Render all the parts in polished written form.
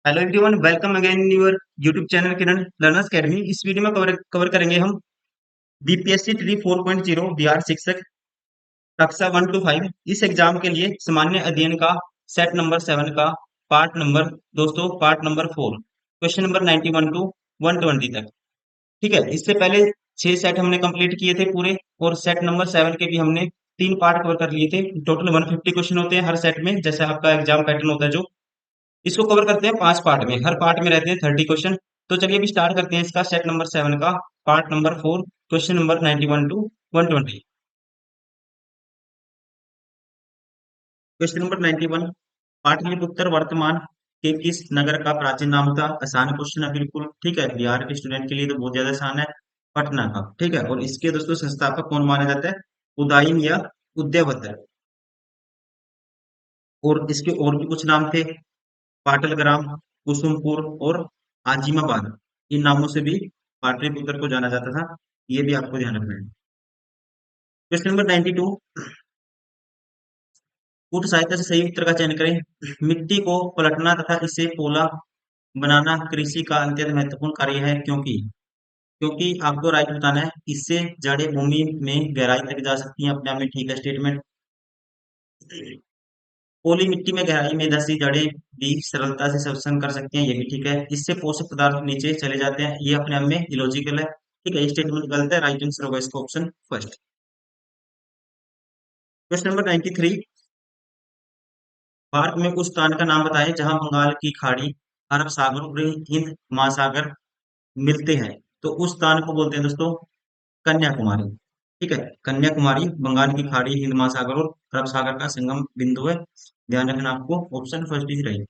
Hello everyone, welcome again in your YouTube channel Kiran learners academy. इस video में cover करेंगे हम BPSC tree 4.0 Bihar शिक्षक कक्षा 1 to 5। इस एग्जाम के लिए सामान्य अध्ययन का सेट नंबर 7 का part number 4, question number 91 to 120 तक। ठीक है, इससे पहले 6 सेट हमने कंप्लीट किए थे पूरे, और सेट नंबर 7 के भी हमने 3 पार्ट कवर कर लिए थे। टोटल 150 क्वेश्चन होते हैं हर सेट में, जैसे आपका एग्जाम पैटर्न होता है। जो इसको कवर करते हैं 5 पार्ट में, हर पार्ट में रहते हैं 30 क्वेश्चन। तो चलिए अभी स्टार्ट करते हैं इसका सेट नंबर 7 का part number 4, question number 91 to 120। Question number 91, Pataliputra वर्तमान के किस नगर का प्राचीन नाम था? आसान क्वेश्चन है बिल्कुल। ठीक है, बिहार के स्टूडेंट के लिए तो बहुत ज्यादा आसान है। पटना का। ठीक है, और इसके दोस्तों संस्थापक कौन माना जाता है? उदाइन या उदयभद्र। और इसके और भी कुछ नाम थे, पाटलग्राम, कुसुमपुर और आजिमाबाद। इन नामों से भी पाटलिपुत्र को जाना जाता था। ये भी आपको ध्यान रखना है। क्वेश्चन नंबर 92, कूट साहित्य से सही उत्तर का चयन करें। मिट्टी को पलटना तथा इसे पोला बनाना कृषि का अत्यंत महत्वपूर्ण कार्य है, क्योंकि क्योंकि आपको राइट बताना है। इससे जड़ें भूमि में गहराई तक जा सकती हैं। अपने आप में ठीक है स्टेटमेंट। पोली मिट्टी में गहराई में धंसी जड़ें भी सरलता से श्वसन कर सकती हैं। ये भी ठीक है। इससे पोषक पदार्थ नीचे चले जाते हैं। ये अपने आप में इलॉजिकल है। ठीक है, ये स्टेटमेंट गलत है। राइट आंसर होगा इसका option first. Question number 93, Bharat में उस स्थान का नाम बताएं जहां बंगाल की खाड़ी, अरब सागर और हिंद महासागर मिलते हैं। तो उस स्थान को बोलते हैं दोस्तों कन्याकुमारी। ठीक है, कन्याकुमारी बंगाल की खाड़ी, हिंद महासागर और अरब सागर का संगम बिंदु है। ध्यान रखना, आपको ऑप्शन फर्स्ट ही रहेगा।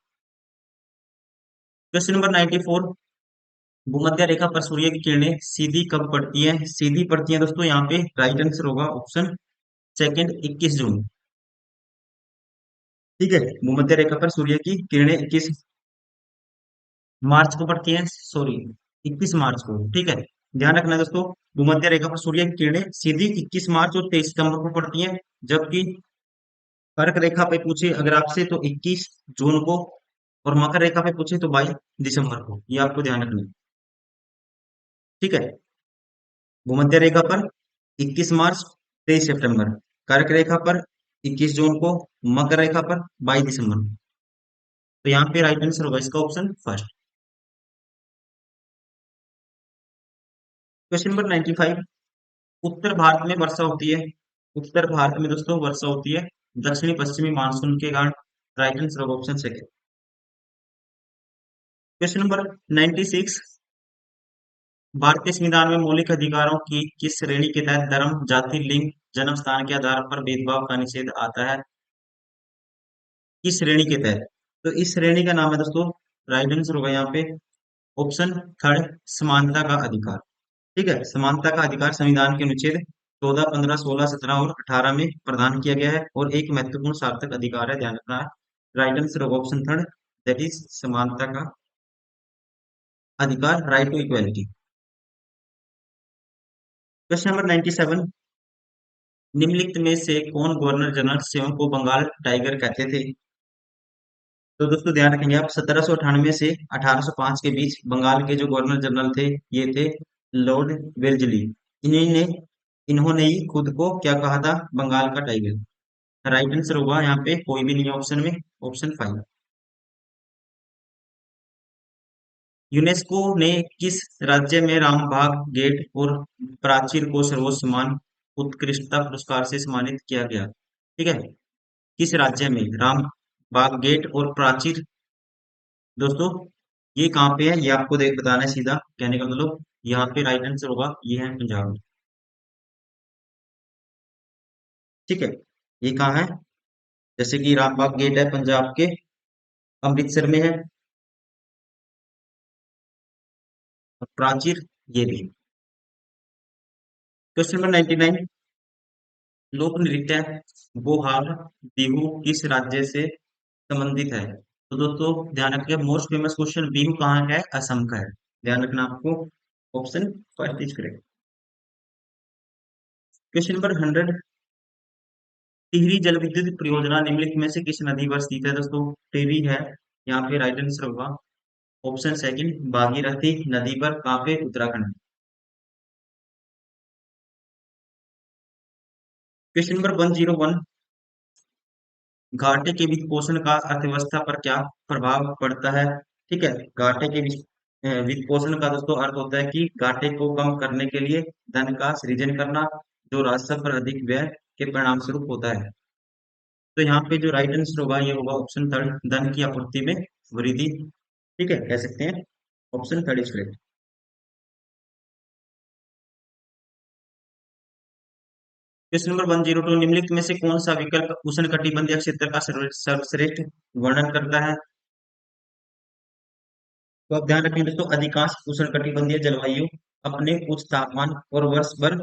क्वेश्चन नंबर 94, भूमध्य रेखा पर सूर्य की किरणें सीधी कब पड़ती है? सीधी पड़ती है दोस्तों, यहाँ पे राइट आंसर होगा ऑप्शन सेकंड, 21 जून। ठीक है, भूमध्य रेखा पर सूर्य की किरणें 21 मार्च को पड़ती है, सॉरी 21 मार्च को। ठीक है, ध्यान रखना दोस्तों, भूमध्य रेखा पर सूर्य की किरणें सीधी 21 मार्च और 23 सितंबर को पड़ती हैं। जबकि कर्क रेखा पे पूछे अगर आपसे तो 21 जून को, और मकर रेखा पे पूछे तो 22 दिसंबर को। ये आपको ध्यान रखना है। ठीक है, भूमध्य रेखा पर 21 मार्च, 23 सितंबर। कर्क रेखा पर 21 जून को, मकर रेखा पर 22 दिसंबर को। तो यहाँ पे राइट आंसर होगा इसका ऑप्शन फर्स्ट। क्वेश्चन नंबर 95, उत्तर भारत में वर्षा होती है। उत्तर भारत में दोस्तों वर्षा होती है दक्षिणी पश्चिमी मानसून के कारण। राइट आंसर होगा ऑप्शन सेकंड। क्वेश्चन नंबर 96, भारतीय संविधान में मौलिक अधिकारों की किस श्रेणी के तहत धर्म, जाति, लिंग, जन्म स्थान के आधार पर भेदभाव का निषेध आता है? किस श्रेणी के तहत? तो इस श्रेणी का नाम है दोस्तों, राइट आंसर होगा यहाँ पे ऑप्शन थर्ड, समानता का अधिकार। ठीक है, समानता का अधिकार संविधान के अनुच्छेद 14, 15, 16, 17 और 18 में प्रदान किया गया है, और एक महत्वपूर्ण सार्थक अधिकार है। ध्यान रखना है। राइट आंसर होगा ऑप्शन थर्ड, दैट इज समानता का अधिकार, right to equality. Question number 97, निम्नलिखित में से कौन गवर्नर जनरल स्वयं को बंगाल टाइगर कहते थे? तो दोस्तों ध्यान रखेंगे आप, 1798 से 1805 के बीच बंगाल के जो गवर्नर जनरल थे, ये थे लॉर्ड वेल्जली। इन्हीं ने इन्होंने ही खुद को क्या कहा था? बंगाल का टाइगर। राइट आंसर होगा यहाँ पे कोई भी नहीं है ऑप्शन में, ऑप्शन 5। यूनेस्को ने किस राज्य में रामबाग गेट और प्राचीर को सर्वोच्च सम्मान उत्कृष्टता पुरस्कार से सम्मानित किया गया? ठीक है, किस राज्य में राम बाग गेट और प्राचीर, दोस्तों ये कहाँ पे है? ये आपको देख बताना है। सीधा कहने का मतलब यहाँ पे राइट आंसर होगा, ये है पंजाब में। ठीक है, ये कहाँ है? जैसे कि रामबाग गेट है पंजाब के अमृतसर में है, और प्राचीर ये भी। क्वेश्चन नंबर 99, लोक नृत्य बोहाल बिहू किस राज्य से संबंधित है? तो दोस्तों ध्यान रखिए, मोस्ट फेमस क्वेश्चन, बिहू कहाँ का है? असम का है। ध्यान रखना आपको, option first is correct. Question number 100, Tehri जल विद्युत परियोजना निम्नलिखित में से किस नदी पर स्थित है? दोस्तों टिहरी है यहाँ पे, राइट आंसर होगा ऑप्शन सेकंड, भागीरथी नदी पर, कहाँ पे? उत्तराखंड। क्वेश्चन नंबर 101, घाटे के वित्तपोषण का अर्थव्यवस्था पर क्या प्रभाव पड़ता है? ठीक है, घाटे के वित्तपोषण का दोस्तों अर्थ होता है कि घाटे को कम करने के लिए धन का सृजन करना, जो राजस्व पर अधिक व्यय के परिणाम स्वरूप होता है। तो यहाँ पे जो राइट आंसर होगा ये होगा ऑप्शन थर्ड, धन की आपूर्ति में वृद्धि। ठीक है, कह सकते हैं option third is correct. Question number 102, निम्नलिखित में से कौन सा विकल्प उष्णकटिबंधीय क्षेत्र का सर्वश्रेष्ठ वर्णन करता है? तो आप ध्यान रखें दोस्तों, अधिकांश उष्णकटिबंधीय जलवायु अपने उच्च तापमान और वर्ष भर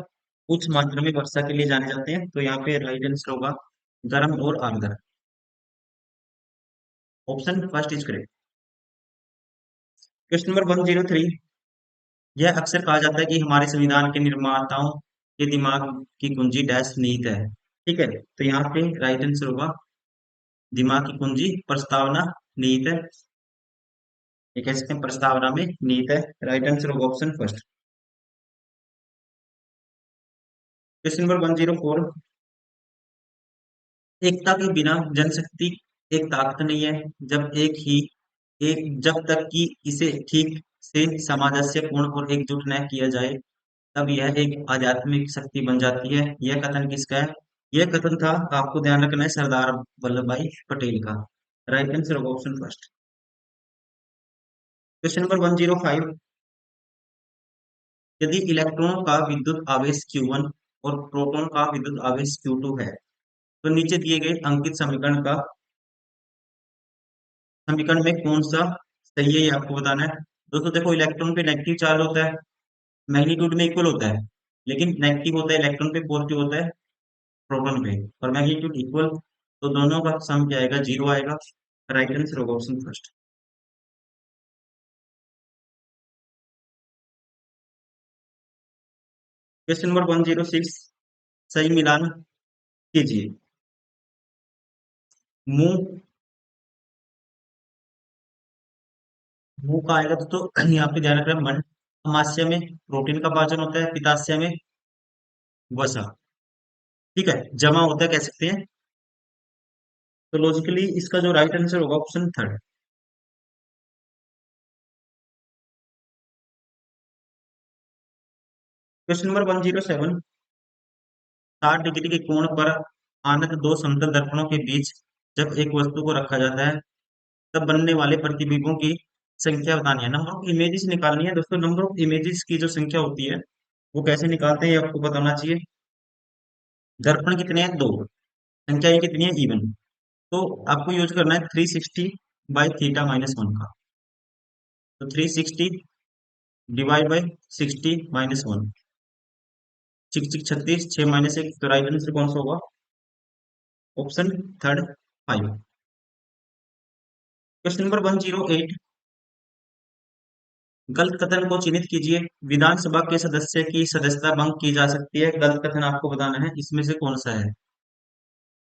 उच्च मात्रा में वर्षा के लिए जाने जाते हैं। तो यहाँ पे राइट आंसर होगा गर्म और आर्द्र। Option first is correct. Question number 103, यह अक्सर कहा जाता है कि हमारे संविधान के निर्माताओं के दिमाग की कुंजी डैश निहित है। ठीक है, तो यहाँ पे राइट आंसर होगा दिमाग की कुंजी प्रस्तावना निहित है। ये कह सकते हैं प्रस्तावना में निहित है। राइट आंसर होगा ऑप्शन फर्स्ट। क्वेश्चन नंबर 104, एकता के बिना जनशक्ति एक ताकत नहीं है। जब तक कि इसे ठीक से सामंजस्य पूर्ण और एकजुट न किया जाए, तब यह एक आध्यात्मिक शक्ति बन जाती है। यह कथन किसका है? यह कथन था, आपको ध्यान रखना है, सरदार वल्लभ भाई पटेल का। राइट आंसर होगा ऑप्शन फर्स्ट। क्वेश्चन नंबर 105, यदि इलेक्ट्रॉन का विद्युत आवेश Q1 और प्रोटॉन का विद्युत आवेश Q2 है, तो नीचे दिए गए अंकित समीकरण में कौन सा सही है, ये आपको बताना है। दोस्तों देखो, इलेक्ट्रॉन पे नेगेटिव चार्ज होता है, मैग्नीट्यूड में इक्वल होता है, लेकिन नेगेटिव होता है इलेक्ट्रॉन पे, पॉजिटिव होता है प्रोटॉन पे, और मैग्नीट्यूड इक्वल, तो दोनों का सम क्या आएगा? जीरो आएगा। राइट आंसर होगा ऑप्शन फर्स्ट। क्वेश्चन नंबर 106, सही मिलान कीजिए। मुंह मुंह का आएगा तो यहाँ पे ध्यान रखना, मन अमाशय में प्रोटीन का पाचन होता है, पित्ताशय में वसा। ठीक है, जमा होता है कह सकते हैं। तो लॉजिकली इसका जो राइट आंसर होगा option third. Question number 107, 60 degree के कोण पर आनत दो समतल दर्पणों के बीच जब एक वस्तु को रखा जाता है, तब बनने वाले प्रतिबिंबों की संख्या बतानी है। नंबर ऑफ इमेजेस निकालनी है दोस्तों। नंबर ऑफ इमेजेस की जो संख्या होती है वो कैसे निकालते हैं, ये आपको बताना चाहिए। दर्पण कितने हैं? दो। संख्या ये कितनी है? इवन। तो आपको यूज करना है 360/θ-1 का। तो 360 डिवाइड बाई 60 - 1, 6 6 36, 6 - 1। तो राइट आंसर कौन सा होगा? Option third, 5। क्वेश्चन नंबर 108, गलत कथन को चिन्हित कीजिए। विधानसभा के सदस्य की सदस्यता भंग की जा सकती है। गलत कथन आपको बताना है, इसमें से कौन सा है?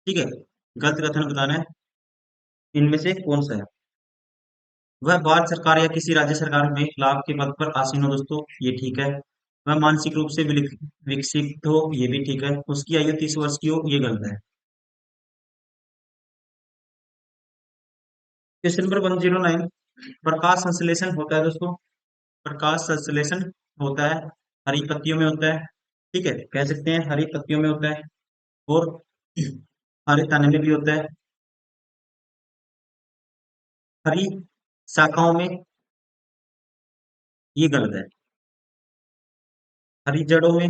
ठीक है, गलत कथन बताना है, इनमें से कौन सा है? वह भारत सरकार या किसी राज्य सरकार में लाभ के पद पर आसीन हो दोस्तों, ये ठीक है। वह मानसिक रूप से विकसित हो, ये भी ठीक है। उसकी आयु 30 वर्ष की हो, ये गलत है। क्वेश्चन नंबर 109, प्रकाश संश्लेषण होता है दोस्तों। प्रकाश संश्लेषण होता है, हरी पत्तियों में होता है। ठीक है, कह सकते हैं हरी पत्तियों में होता है, और हरे तने में भी होता है, हरी शाखाओं में, ये गलत है। हरी जड़ों में,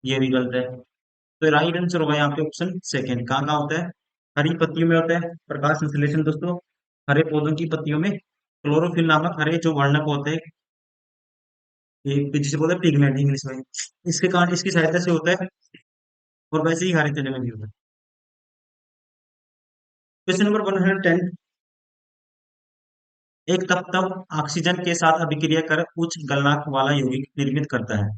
ये भी गलत है। तो राइट आंसर होगा यहाँ पे ऑप्शन सेकेंड। कहाँ कहाँ होता है? हरी पत्तियों में होता है प्रकाश संश्लेषण दोस्तों। हरे पौधों की पत्तियों में क्लोरोफिल नामक हरे जो वर्णक होते हैं, ये जिसे बोलते हैं पिगमेंट इंग्लिश में, इसके कारण इसकी सहायता से होता है, और वैसे ही हरे चने में भी होता है। क्वेश्चन नंबर 110, एक तत्व ऑक्सीजन के साथ अभिक्रिया कर उच्च गलनांक वाला यौगिक निर्मित करता है।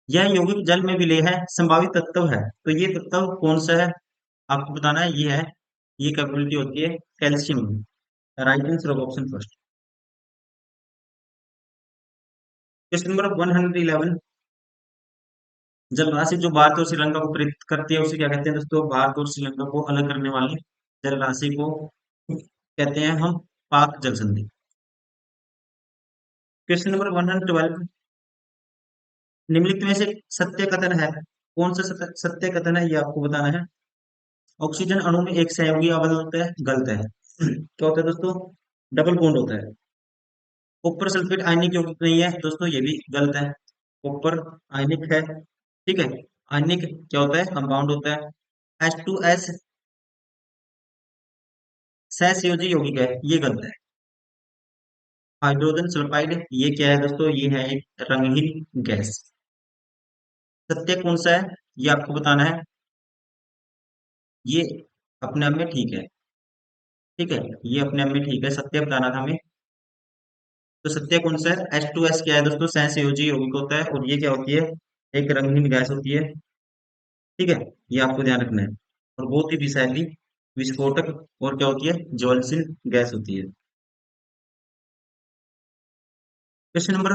यह यौगिक जल में विलेय है, संभावित तत्व है। तो ये तत्व कौन सा है? आपको बताना है, ये है, ये कैपेबिलिटी होती है calcium. Right answer of option first. Question number 111, जलराशि जो भारत और श्रीलंका को प्रेरित करती है उसे क्या कहते हैं दोस्तों? भारत और श्रीलंका को अलग करने वाली जलराशि को कहते हैं हम पाक जल संधि। क्वेश्चन नंबर 112, निम्नलिखित में से सत्य कथन है, कौन सा सत्य कथन है ये आपको बताना है। ऑक्सीजन अणु में एक सहयोगी अवयव होता है, गलत है। क्या होता है दोस्तों? डबल बॉन्ड होता है। कॉपर सल्फेट आयनिक यौगिक नहीं है दोस्तों, ये भी गलत है। कॉपर आयनिक है, ठीक है। आयनिक क्या होता है? कंपाउंड होता है। H2S सहसंयोजी यौगिक है, ये गलत है। हाइड्रोजन सल्फाइड ये क्या है दोस्तों? ये है एक रंगहीन गैस। सत्य कौन सा है ये आपको बताना है। ये अपने आप में ठीक है, ठीक है, ये अपने आप में ठीक है, सत्य बताना था हमें। तो सत्य कौन सा है? H2S क्या है दोस्तों? सहसंयोजी यौगिक होता है, और ये क्या होती है? एक रंगहीन गैस होती है, ठीक है। ये आपको ध्यान रखना है। और बहुत ही विषैली, विस्फोटक और क्या होती है? ज्वलनशील गैस होती है। क्वेश्चन नंबर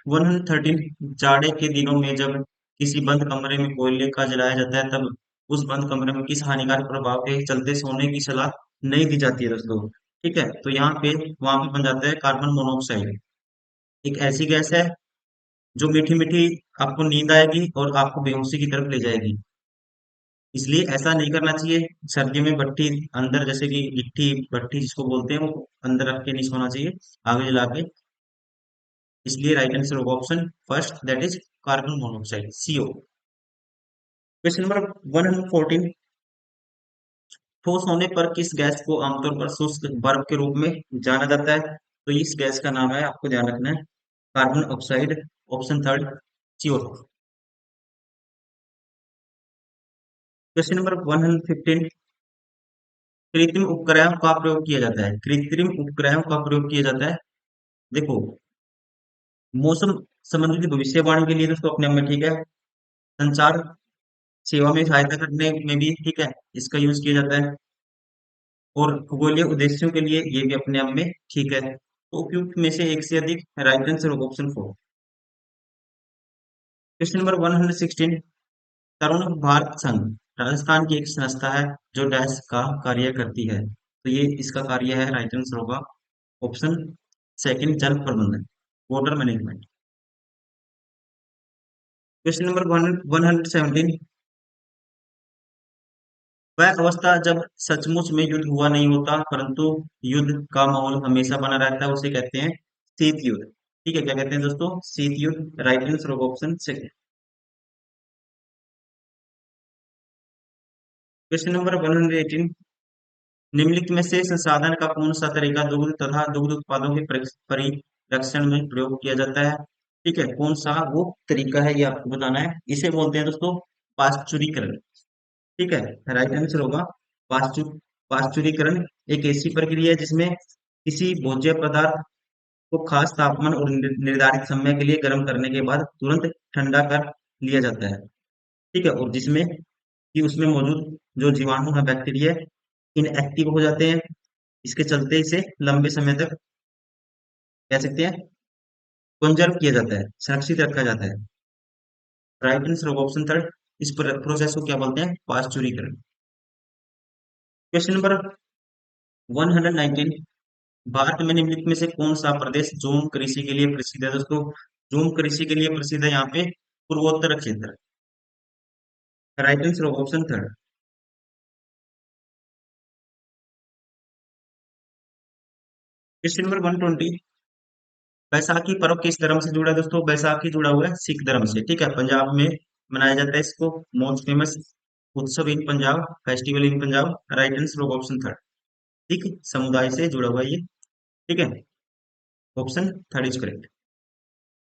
113, जाड़े के दिनों में जब किसी बंद कमरे में कोयले का जलाया जाता है तब उस बंद कमरे में किस हानिकारक प्रभाव के चलते सोने की सलाह नहीं दी जाती है दोस्तों? ठीक है, तो यहाँ पे वहां पे बन जाता है कार्बन मोनोऑक्साइड। एक ऐसी गैस है जो मीठी मीठी आपको नींद आएगी और आपको बेहोशी की तरफ ले जाएगी। इसलिए ऐसा नहीं करना चाहिए। सर्दी में भट्टी अंदर, जैसे कि गिट्टी भट्टी जिसको बोलते हैं, वो अंदर रख के नहीं सोना चाहिए, आगे जला के। इसलिए राइट आंसर होगा option first, that is carbon monoxide, CO। Question number 114, ठोस होने पर किस गैस को आमतौर पर शुष्क बर्फ के रूप में जाना जाता है? तो इस गैस का नाम है, आपको ध्यान रखना है, carbon oxide, option third, CO। Question number 115, कृत्रिम उपग्रहों का प्रयोग किया जाता है, कृत्रिम उपग्रहों का प्रयोग किया जाता है। देखो, मौसम संबंधित भविष्यवाणी के लिए दोस्तों अपने आप में ठीक है, संचार सेवा में सहायता करने में भी ठीक है, इसका यूज किया जाता है, और खगोलीय उद्देश्यों के लिए ये भी अपने आप में ठीक है। तो उपयुक्त में से एक से अधिक, राइट आंसर होगा option 4। Question number 116, Tarun Bharat संघ राजस्थान की एक संस्था है जो डैश का कार्य करती है, तो ये इसका कार्य है, राइट आंसर होगा ऑप्शन सेकंड, जल प्रबंधन, वाटर मैनेजमेंट। क्वेश्चन नंबर 117, वह अवस्था जब सचमुच में युद्ध हुआ नहीं होता परंतु युद्ध का माहौल हमेशा बना रहता है, उसे कहते हैं शीत युद्ध। ठीक है, क्या कहते हैं दोस्तों? शीत युद्ध, राइट आंसर होगा ऑप्शन सेकंड। क्वेश्चन नंबर 118, निम्नलिखित में से संसाधन का कौन सा तरीका दुग्ध तथा दुग्ध उत्पादों के परिरक्षण में प्रयोग किया जाता है? ठीक है, कौन सा वो तरीका है ये आपको बताना है। इसे बोलते हैं दोस्तों पाश्चुरीकरण। ठीक है, राइट आंसर होगा पाश्चु पाश्चुरीकरण। एक ऐसी प्रक्रिया है जिसमें किसी भोज्य पदार्थ को खास तापमान और निर्धारित समय के लिए गर्म करने के बाद तुरंत ठंडा कर लिया जाता है। ठीक है, और जिसमें कि उसमें मौजूद जो जीवाणु है, बैक्टीरिया, इनएक्टिव हो जाते हैं। इसके चलते इसे लंबे समय तक कह सकते हैं कंजर्व किया जाता है, सुरक्षित रखा जाता है। राइट आंसर होगा ऑप्शन थर्ड, इस प्रोसेस को क्या बोलते हैं? पाश्चुरीकरण। क्वेश्चन नंबर 119, भारत में निम्नलिखित में से कौन सा प्रदेश झूम कृषि के लिए प्रसिद्ध है दोस्तों? झूम कृषि के लिए प्रसिद्ध है यहाँ पे पूर्वोत्तर क्षेत्र, राइट आंसर होगा option third. Question number 120, Baisakhi पर्व किस धर्म से जुड़ा है दोस्तों? बैसाखी जुड़ा हुआ है सिख धर्म से, ठीक है। पंजाब में मनाया जाता है इसको, मोस्ट फेमस उत्सव in Punjab, festival in Punjab, right answer होगा ऑप्शन थर्ड। सिख समुदाय से जुड़ा हुआ है ये, ठीक है, ऑप्शन थर्ड इज करेक्ट।